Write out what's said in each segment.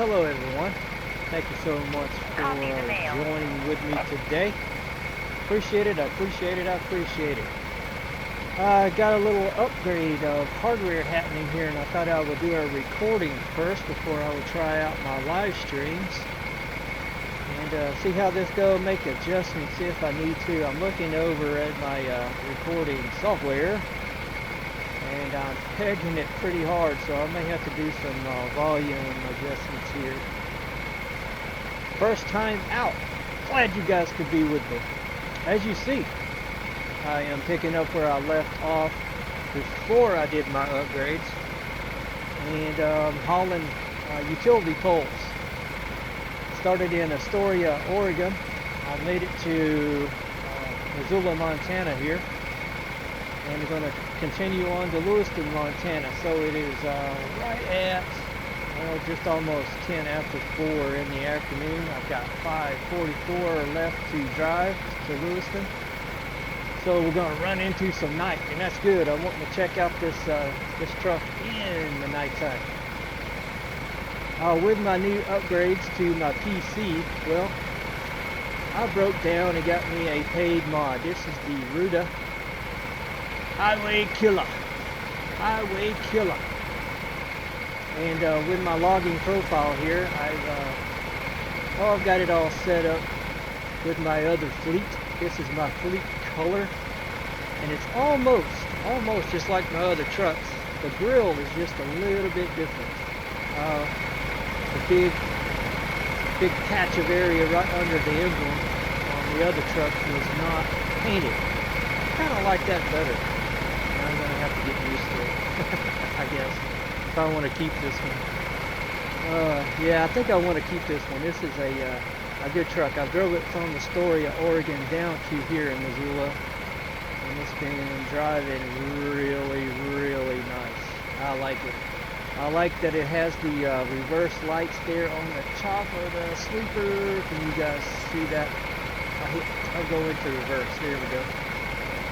hello everyone. Thank you so much for joining with me today. Appreciate it, I appreciate it, I appreciate it. I got a little upgrade of hardware happening here, and I thought I would do a recording first before I would try out my live streams. And see how this goes, make adjustments if I need to. I'm looking over at my recording software, and I'm pegging it pretty hard, so I may have to do some volume adjustments here. First time out. Glad you guys could be with me. As you see, I am picking up where I left off before I did my upgrades, and hauling utility poles. Started in Astoria, Oregon. I made it to Missoula, Montana here, and we're going to continue on to Lewiston, Montana. So it is right at just almost 10 after 4 in the afternoon. I've got 5:44 left to drive to Lewiston. So we're going to run into some night, and that's good. I'm wanting to check out this truck in the nighttime. With my new upgrades to my PC, well, I broke down and got me a paid mod. This is the Ruda Highway Killer. Highway Killer. And with my logging profile here, I've got it all set up with my other fleet. This is my fleet color, and it's almost just like my other trucks. The grill is just a little bit different. The big patch of area right under the emblem on the other truck was not painted. I kind of like that better. I'm going to have to get used to it, I guess, if I want to keep this one. Yeah, I think I want to keep this one. This is a good truck. I drove it from Astoria, Oregon down to here in Missoula, and it's been driving really, really nice. I like it. I like that it has the reverse lights there on the top of the sleeper. Can you guys see that? I'll go into reverse. There we go.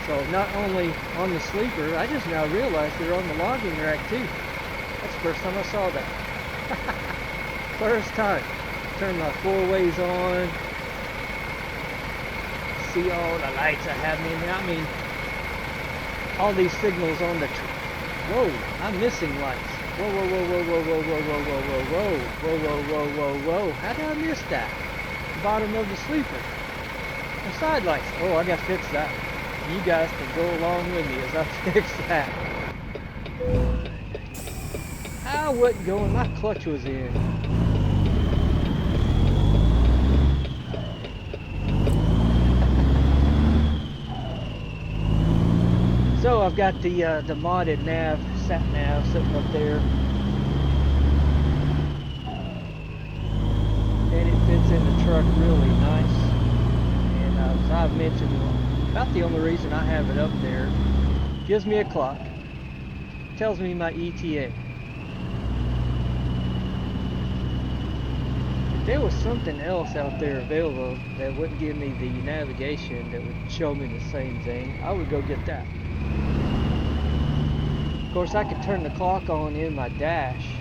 So not only on the sleeper, I just now realized they're on the logging rack too. That's the first time I saw that. First time. Turn my four ways on. See all the lights I have in there. I mean, all these signals on the whoa, I'm missing lights. Whoa, whoa, whoa, whoa, whoa, whoa, whoa, whoa, whoa, whoa, whoa, whoa, whoa, whoa, whoa. How did I miss that? The bottom of the sleeper. The side lights. Oh, I gotta fix that. You guys can go along with me as I fix that. I wasn't going. My clutch was in. So I've got the modded nav, sat nav, sitting up there, and it fits in the truck really nice. And as I've mentioned, about the only reason I have it up there, gives me a clock, tells me my ETA. If there was something else out there available that wouldn't give me the navigation that would show me the same thing, I would go get that. Of course, I could turn the clock on in my dash,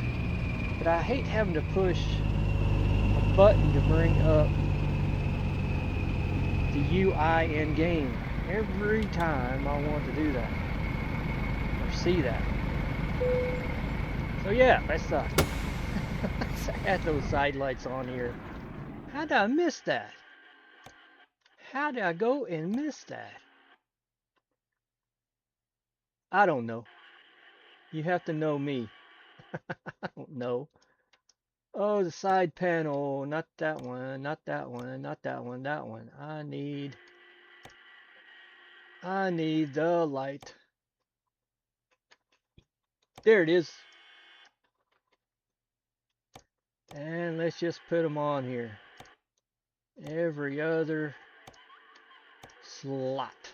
but I hate having to push a button to bring up the UI in game every time I want to do that or see that. So yeah, that's I had those side lights on here. How did I miss that? How did I go and miss that? I don't know. You have to know me. I don't know. Oh, the side panel. Not that one. Not that one. Not that one. That one. I need the light. There it is. And let's just put them on here. Every other slot.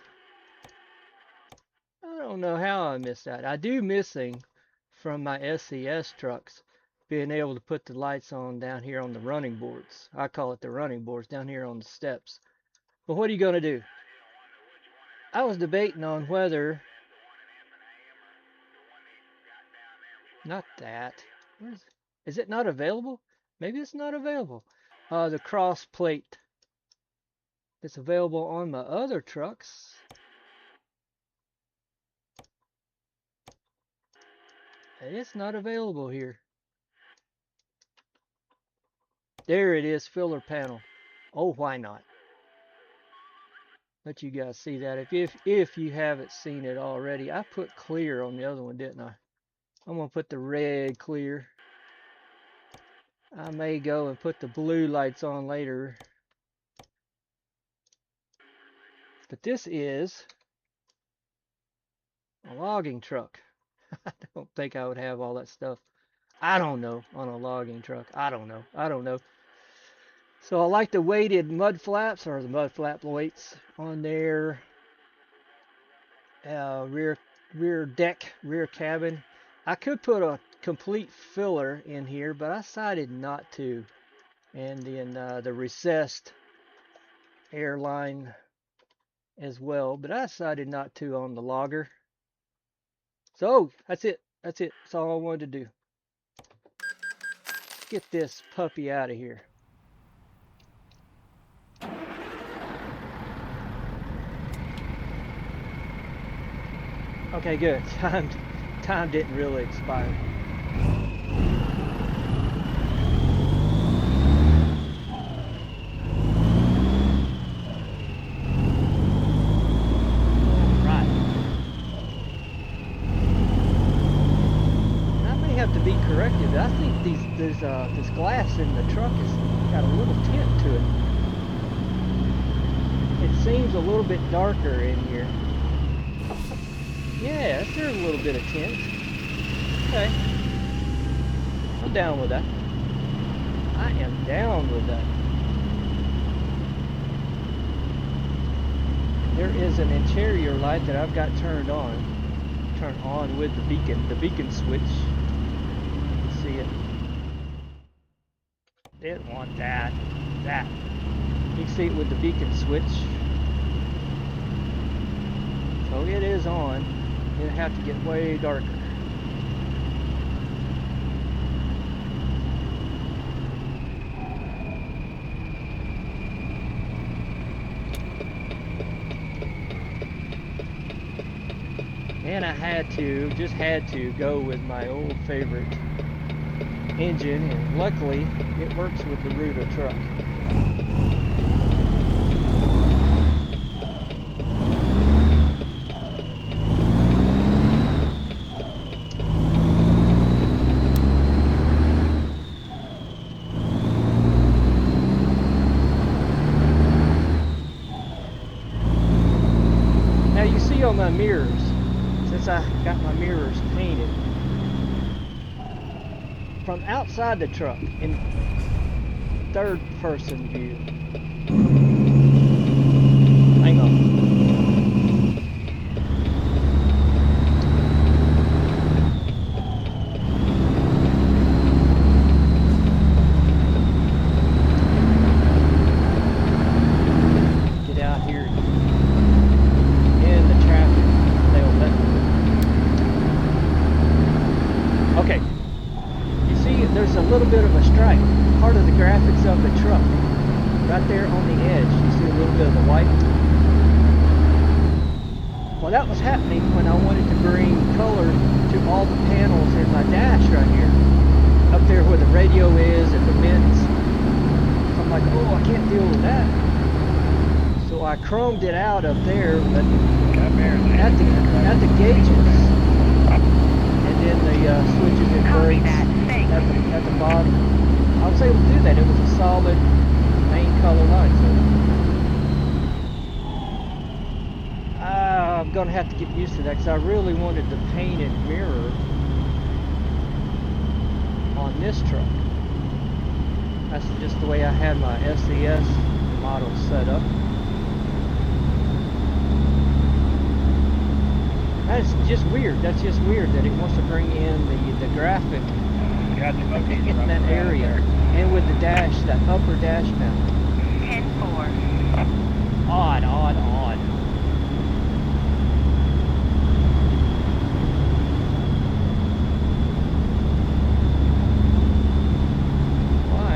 I don't know how I missed that. I do missing from my SCS trucks being able to put the lights on down here on the running boards. I call it the running boards down here on the steps. But what are you going to do? I was debating on whether... Not that. Is it not available? Maybe it's not available. The cross plate that's available on my other trucks. It's not available here. There it is, filler panel. Oh, why not? Let you guys see that if you haven't seen it already. I put clear on the other one, didn't I? I'm gonna put the red clear. I may go and put the blue lights on later. But this is a logging truck. I don't think I would have all that stuff. I don't know, on a logging truck. I don't know. So I like the weighted mud flaps, or the mud flap weights on there. Rear deck, rear cabin. I could put a complete filler in here, but I decided not to. And then the recessed airline as well, but I decided not to on the logger. So that's it. That's all I wanted to do. Get this puppy out of here. Okay, good. Time didn't really expire. Right. I may have to be corrected, but I think this glass in the truck has got a little tint to it. It seems a little bit darker in here. Yeah, there's a little bit of tint. Okay. I'm down with that. I am down with that. There is an interior light that I've got turned on. Turn on with the beacon switch. You can see it. Didn't want that. That. You can see it with the beacon switch. So it is on. It'll have to get way darker. And I just had to go with my old favorite engine, and luckily it works with the Ruta truck. My mirrors, since I got my mirrors painted, from outside the truck in third person view. Hang on. Little bit of a stripe, part of the graphics of the truck, right there on the edge. You see a little bit of the white. Well, that was happening when I wanted to bring color to all the panels in my dash right here, up there where the radio is and the vents. So I'm like, oh, I can't deal with that. So I chromed it out up there, but at the gauges, and then the switches and brakes. At the bottom, I was able to do that. It was a solid main color light. So I'm gonna have to get used to that because I really wanted the painted mirror on this truck. That's just the way I had my SES model set up. That's just weird. That's just weird that it wants to bring in the graphic in that area, and with the dash, that upper dash panel. 10-4. Odd. Why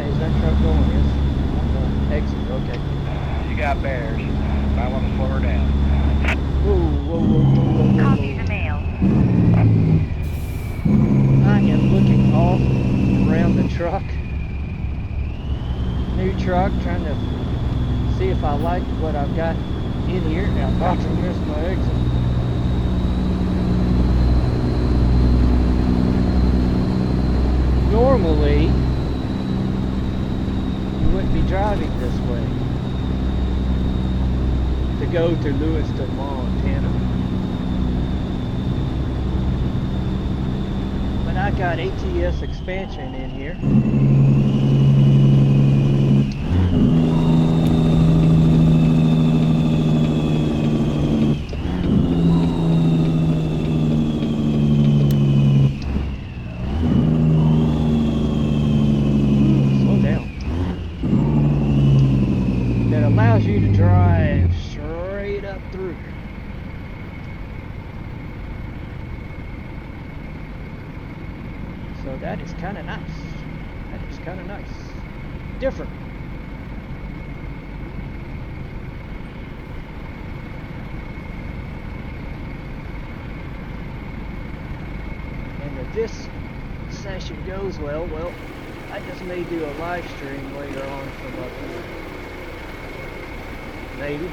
truck. New truck, trying to see if I like what I've got in here. Now, I'm about to miss my exit. Normally, you wouldn't be driving this way to go to Lewiston, Montana. But I got ATS expansion in here. Allows you to drive straight up through. So that is kind of nice. That is kind of nice. Different. And if this session goes well, I just may do a live stream later on from up here. Maybe.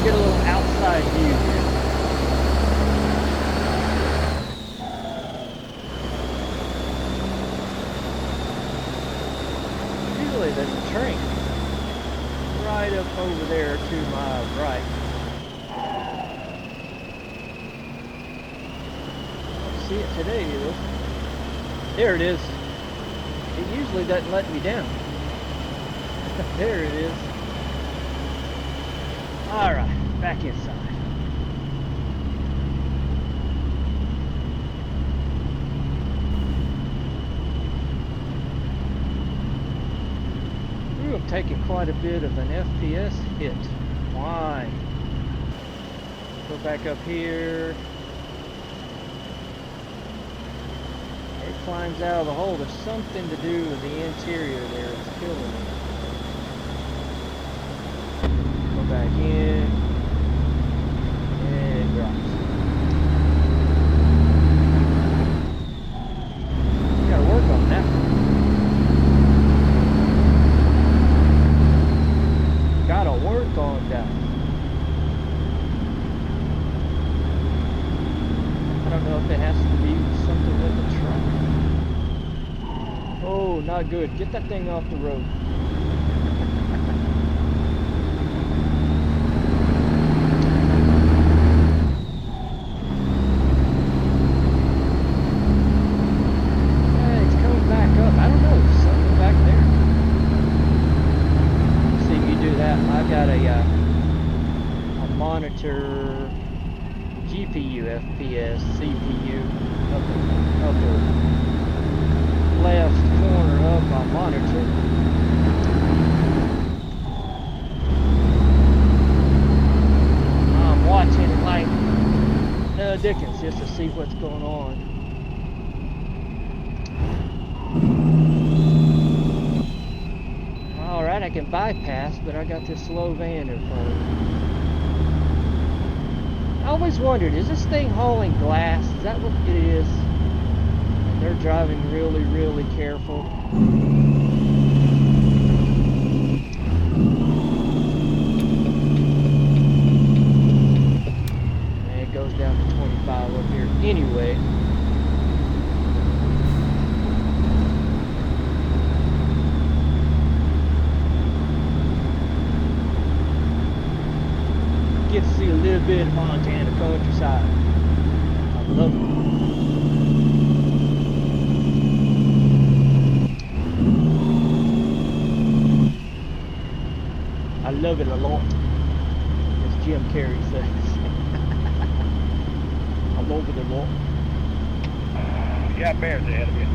Get a little outside view here. There's a train right up over there to my right. See it today, look. There it is. It usually doesn't let me down. There it is. Alright, back inside. I'm taking quite a bit of an FPS hit. Why? Go back up here. It climbs out of the hole. There's something to do with the interior there. It's killing me. Go back in. And it drops. You gotta work on that one. Gotta work on that. I don't know if it has to be something with the truck. Oh, not good. Get that thing off the road. Hey, it's coming back up. I don't know. There's something back there. I got a monitor, GPU, FPS, CPU up the left corner of my monitor. I'm watching it like Dickens just to see what's going on. Alright, I can bypass, but I got this slow van in front of me. I always wondered, is this thing hauling glass? Is that what it is? And they're driving really, really careful. And it goes down to 25 up here anyway. Get to see a little bit of Montana countryside. I love it. I love it a lot, as Jim Carrey says. I love it a lot. You got bears ahead of you.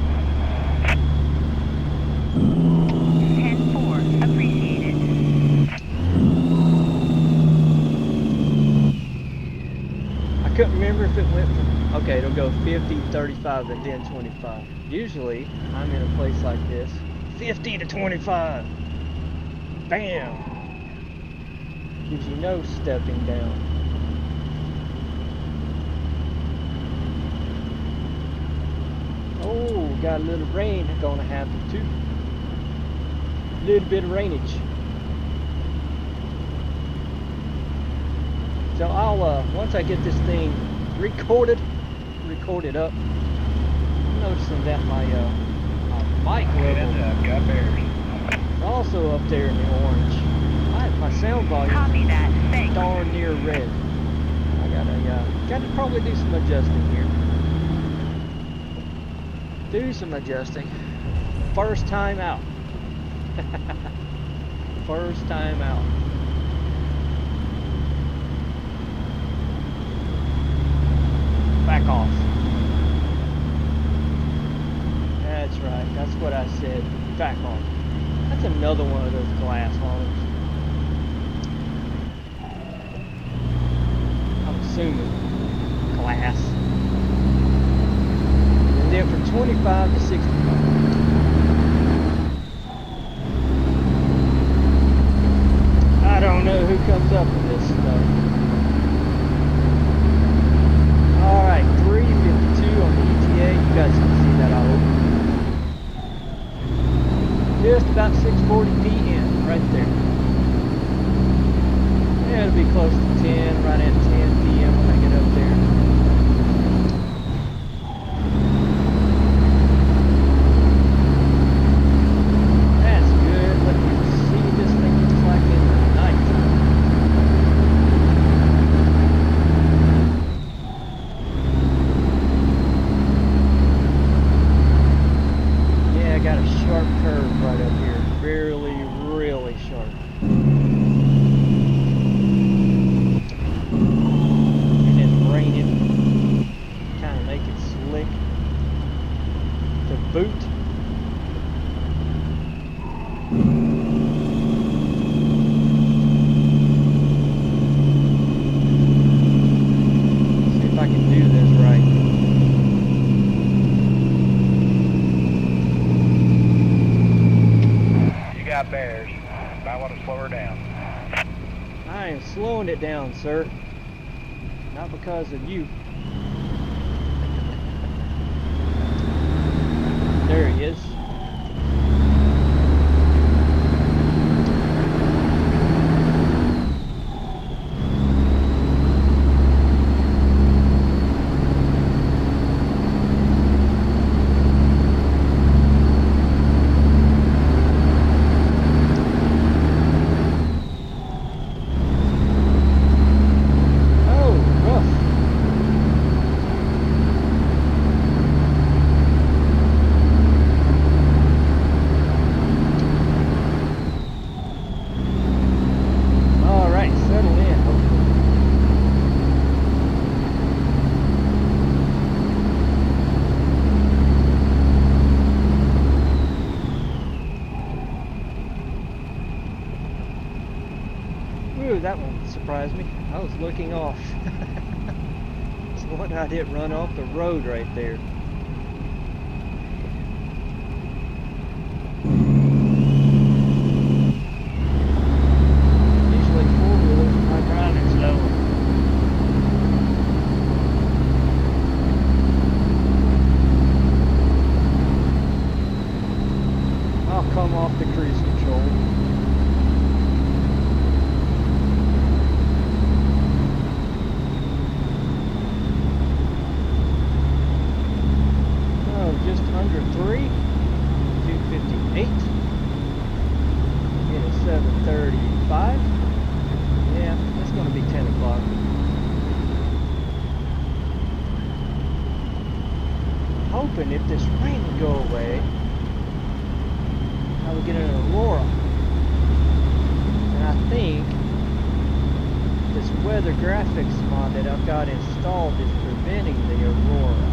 10-4, appreciated. I couldn't remember remember if it went from, okay, it'll go 50, 35, and then 25. Usually, I'm in a place like this, 50 to 25. Bam! Gives you no stepping down. Oh, got a little rain gonna happen too. A little bit of rainage. So I'll, once I get this thing recorded up, I'm noticing that my mic level got bears. is also up there in the orange. My sound volume Copy that. is Thanks. darn near red. I gotta probably do some adjusting here. Do some adjusting. First time out. First time out. Back off. That's right. That's what I said. Back off. That's another one of those glass haulers. I'm assuming glass. And then from 25 to 65. I don't know who comes up with this stuff. Alright, 3:52 on the ETA. You guys can see that, I hope. Just about 6:40 p.m. right there. Yeah, it'll be close to 10, right at 10 p.m. when I get up there. That's good. Let me see what this thing looks like in the night. Yeah, I got a sharp curve right up here. Really, really sharp. And it's raining. Kind of make it slick to boot. See if I can do this right. You got bears. Might want to slow her down. I am slowing it down, sir. Not because of you. There he is. That one surprised me. I was looking off. It's the one I did run off the road right there. Usually four-wheelers are driving slow. I'll come off the cruise control. Just under 3, 258. Get a 7:35. Yeah, that's going to be 10 o'clock. Hoping if this rain would go away, I would get an aurora. And I think this weather graphics mod that I've got installed is preventing the aurora.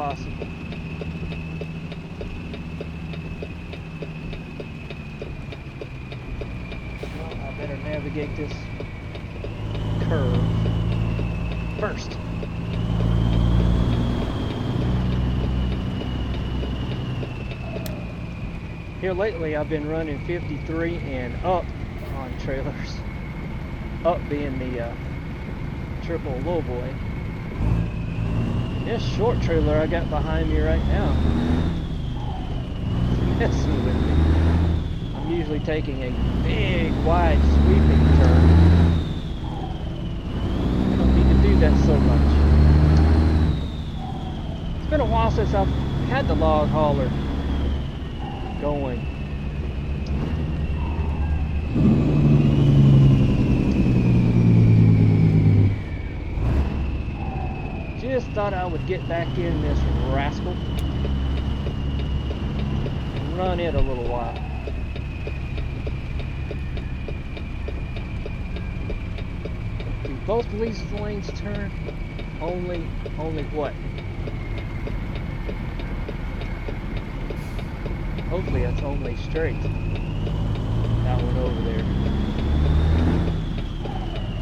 possible. Well, I better navigate this curve first. Here lately I've been running 53 and up on trailers. Up being the triple lowboy. This short trailer I got behind me right now is messing with me. I'm usually taking a big, wide, sweeping turn. I don't need to do that so much. It's been a while since I've had the log hauler going. Just thought I would get back in this rascal and run it a little while. Do both of these lanes turn? Only what? Hopefully that's only straight. That one over there.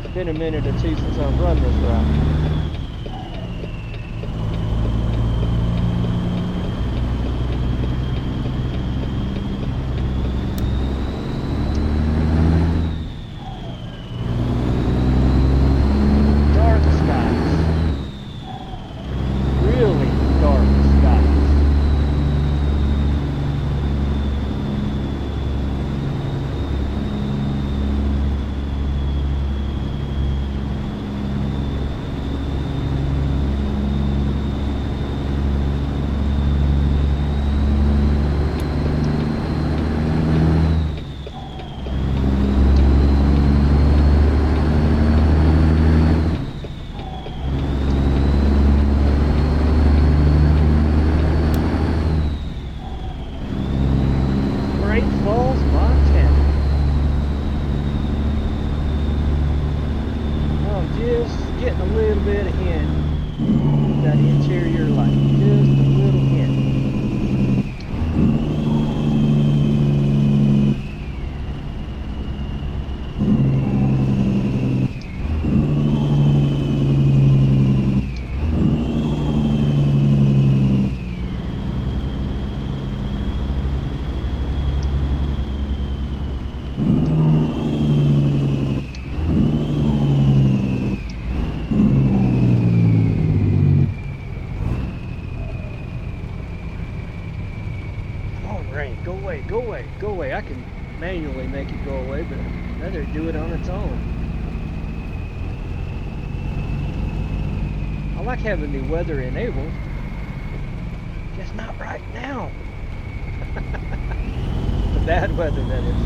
It's been a minute or two since I've run this route. Go away. I can manually make it go away, but I'd rather do it on its own. I like having the weather enabled, just not right now. The bad weather, that is.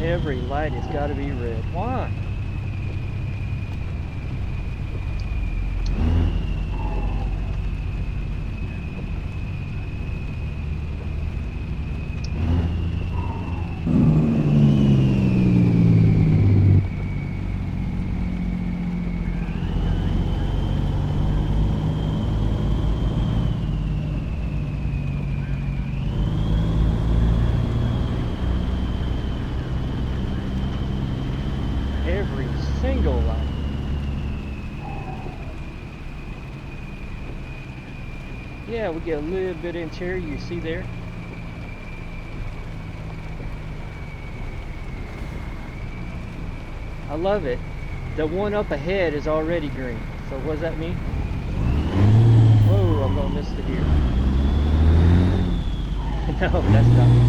Every light has got to be red. Why? Every single light. Yeah, we get a little bit interior, you see there. I love it. The one up ahead is already green. So what does that mean? Whoa, I'm gonna miss the deer. No, that's not me.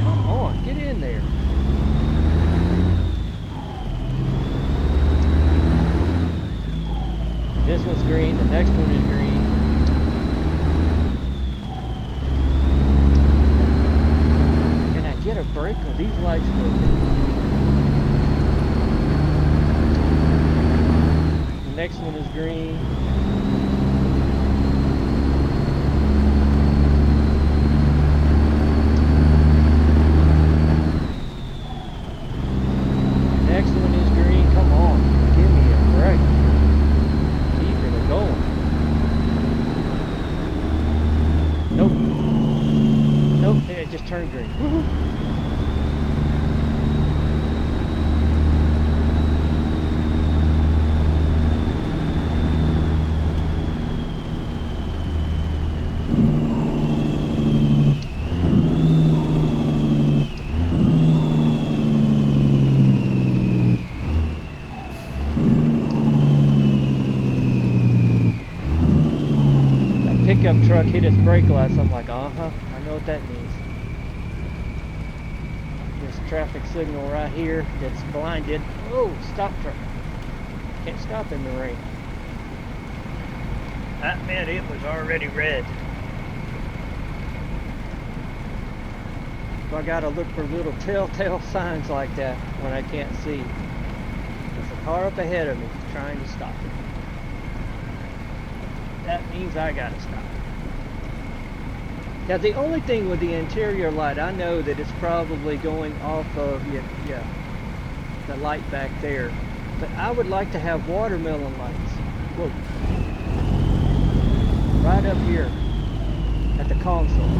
Come on, get in there. This one's green, the next one is green. Can I get a break on these lights moving? The next one is green. it just turned green. Woo-hoo. Pickup truck hit its brake lights. I'm like, uh-huh, I know what that means. This traffic signal right here that's blinded. Oh, stop truck. Can't stop in the rain. That meant it was already red. So I gotta look for little telltale signs like that when I can't see. There's a car up ahead of me trying to stop it. That means I gotta stop. Now the only thing with the interior light, I know that it's probably going off of the light back there, but I would like to have watermelon lights. Whoa. Right up here at the console.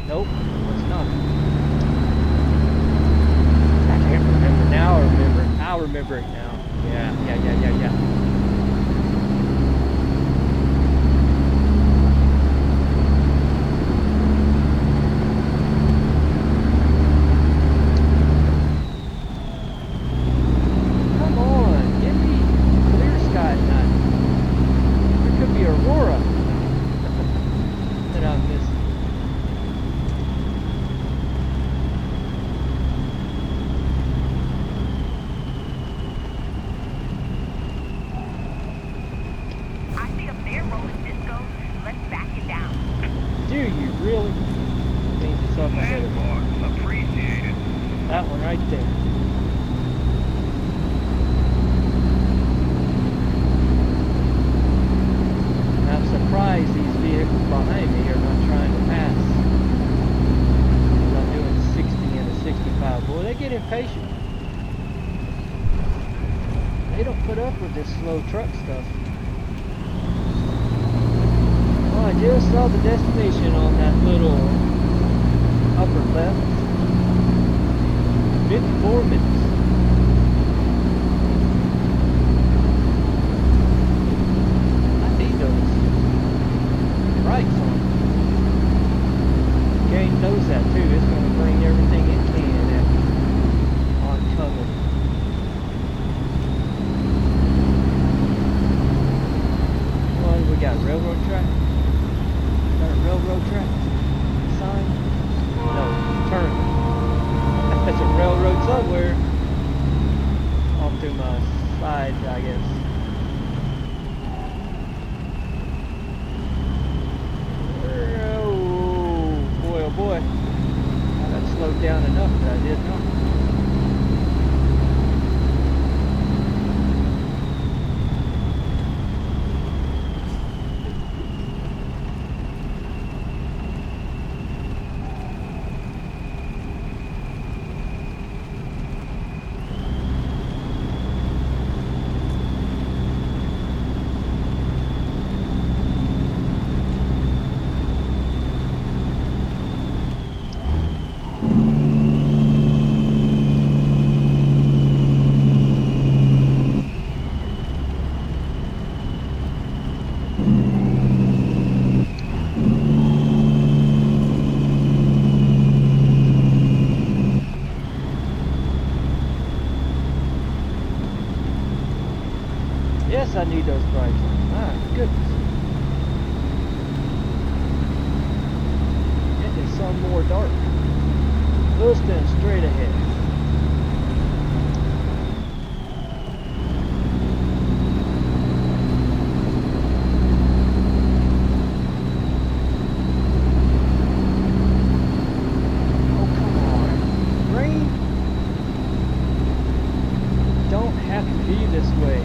Nope, it's not. I can't remember now. I'll remember it now. Yeah. Come on, give me clear sky tonight. There could be Aurora that I'm missing. That one right there. I'm surprised these vehicles behind me are not trying to pass. I'm doing 60 and a 65. Boy, they get impatient. They don't put up with this slow truck stuff. Well, I just saw the destination on that little upper left. 54 minutes. I need those brakes on. Game knows that too. It's going to bring everything it can at oncoming. What do we got? Railroad track? Got a railroad track sign? No, turn. That's a railroad somewhere off to my side, I guess. Oh boy. I got slowed down enough that I did not. more dark. Lewiston straight ahead. Oh, come on. Rain don't have to be this way.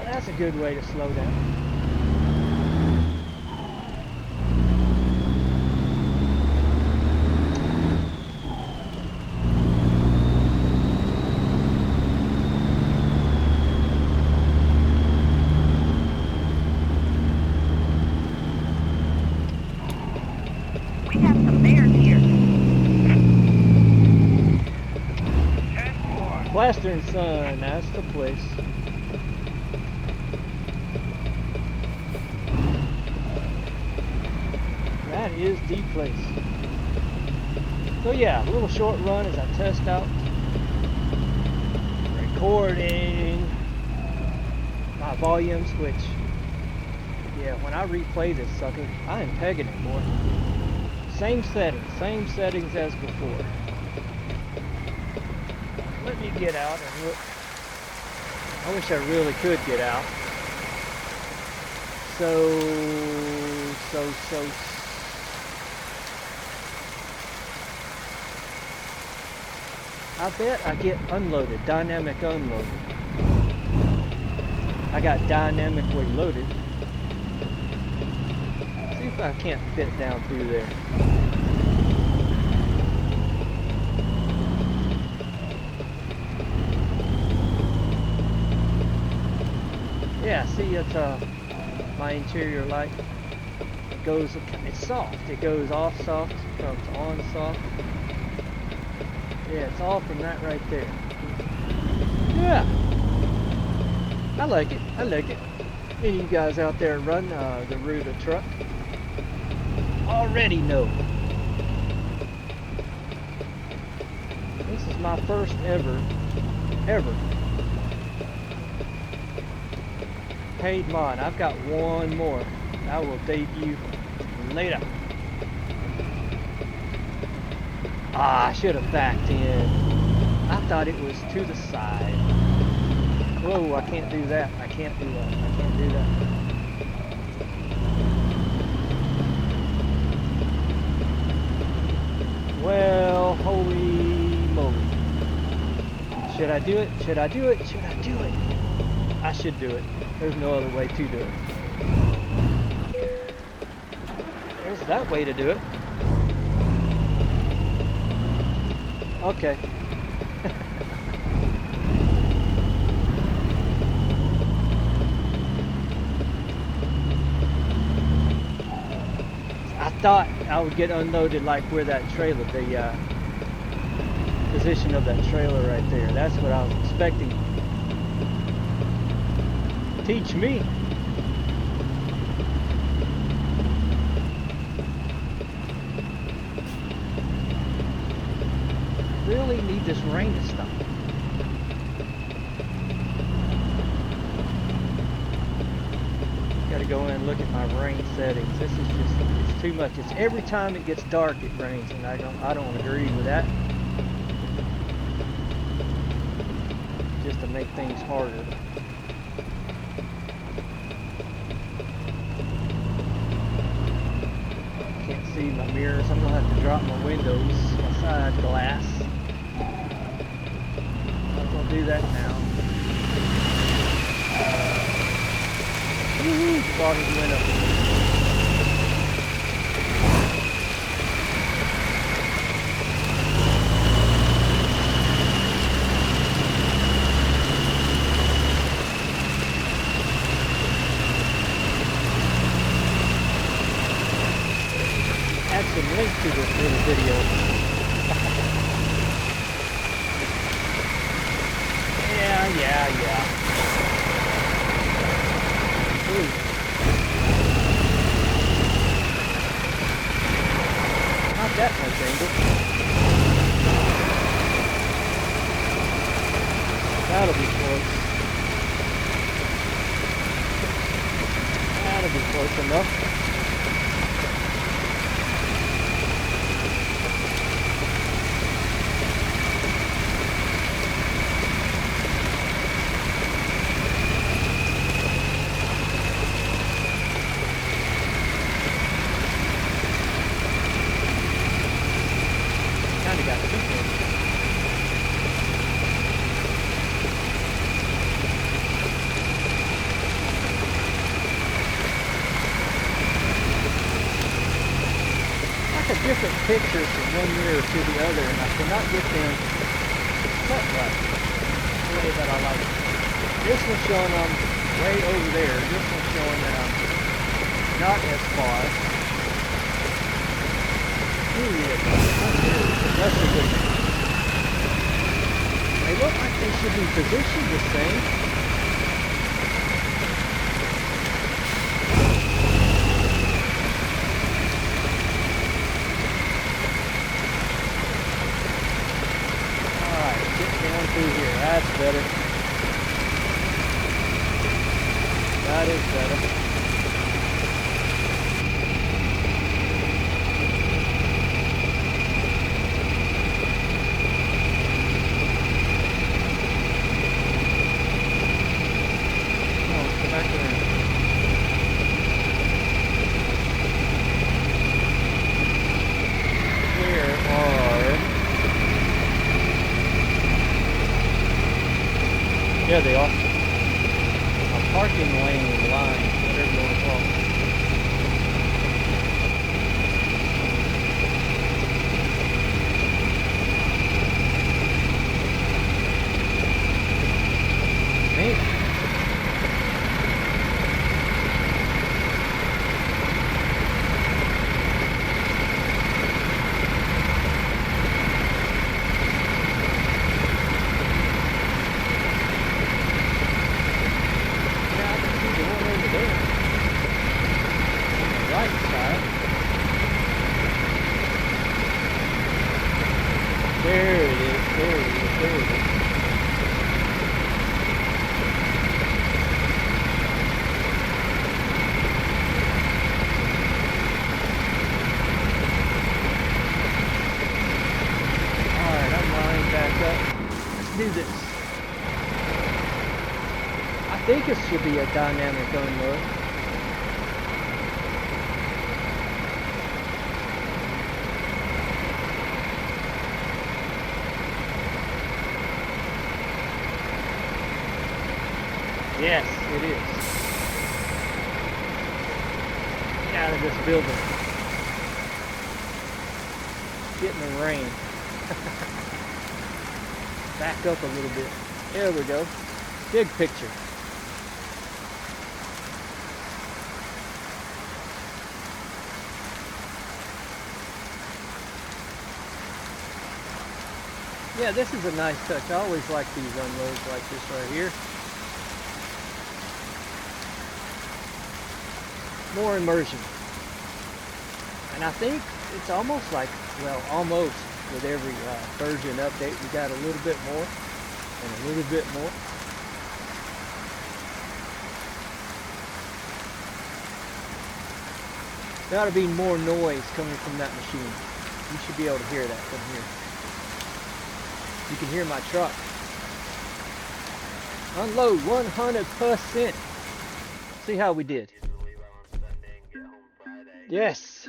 That's a good way to slow down. We have some bears here. 10-4. Western Sun, that's the place. That is the place. So yeah, a little short run as I test out recording my volumes, which, yeah, when I replay this sucker, I am pegging it, boy. Same settings as before. Let me get out and look. I wish I really could get out. I bet I get unloaded, dynamic unloaded. I got dynamically loaded. See if I can't fit down through there. Yeah, see, it's my interior light. It goes, it's soft. It goes off soft, comes on soft. Yeah, it's all from that right there. Yeah, I like it. I like it. Any of you guys out there run the Ruta truck already know. This is my first ever paid mod. I've got one more. I will debut later. Ah, I should have backed in. I thought it was to the side. Whoa, I can't do that. I can't do that. I can't do that. Well, holy moly. Should I do it? Should I do it? Should I do it? I should do it. There's no other way to do it. There's that way to do it. Okay. I thought I would get unloaded like where that trailer, the position of that trailer right there. That's what I was expecting. Teach me. Really need this rain to stop. Gotta go in and look at my rain settings. This is just, it's too much. It's every time it gets dark it rains, and I don't agree with that. Just to make things harder. Can't see my mirrors. I'm gonna have to drop my windows, my side glass. I'm gonna do that now. Woohoo! The volume went up. Add some link to this little video. Yeah. Ooh. That'll be close enough. Kinda got simple. Different pictures from one mirror to the other, and I cannot get them set right the way that I like it. This one's showing I'm way over there. This one's showing that I'm not as far. Ooh, yeah, that's a good one. They look like they should be positioned the same. That's better. That is better. Oh, go back around. Where are... Yeah, they are. A parking lane line, whatever you want to call it. Neat. I think it should be a dynamic unload. Yes, it is. Get out of this building. Get in the rain. Back up a little bit. There we go. Big picture. Yeah, this is a nice touch. I always like these unloads like this right here. More immersion. And I think it's almost like, well, almost with every version update, we got a little bit more and a little bit more. There ought to be more noise coming from that machine. You should be able to hear that from here. You can hear my truck. Unload 100%. See how we did. Yes.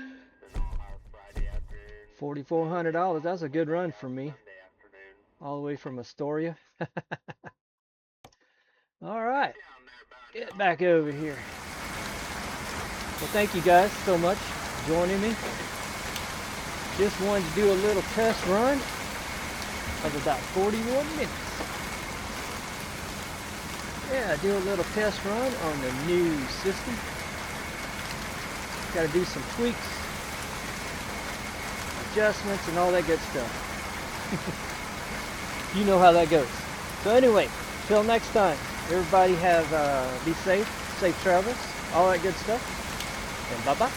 $4,400. That's a good run for me. All the way from Astoria. All right. Get back over here. Well, thank you guys so much for joining me. Just wanted to do a little test run of about 41 minutes. Yeah, do a little test run on the new system. Got to do some tweaks, adjustments, and all that good stuff. You know how that goes. So anyway, till next time, everybody have be safe travels, all that good stuff, and bye-bye.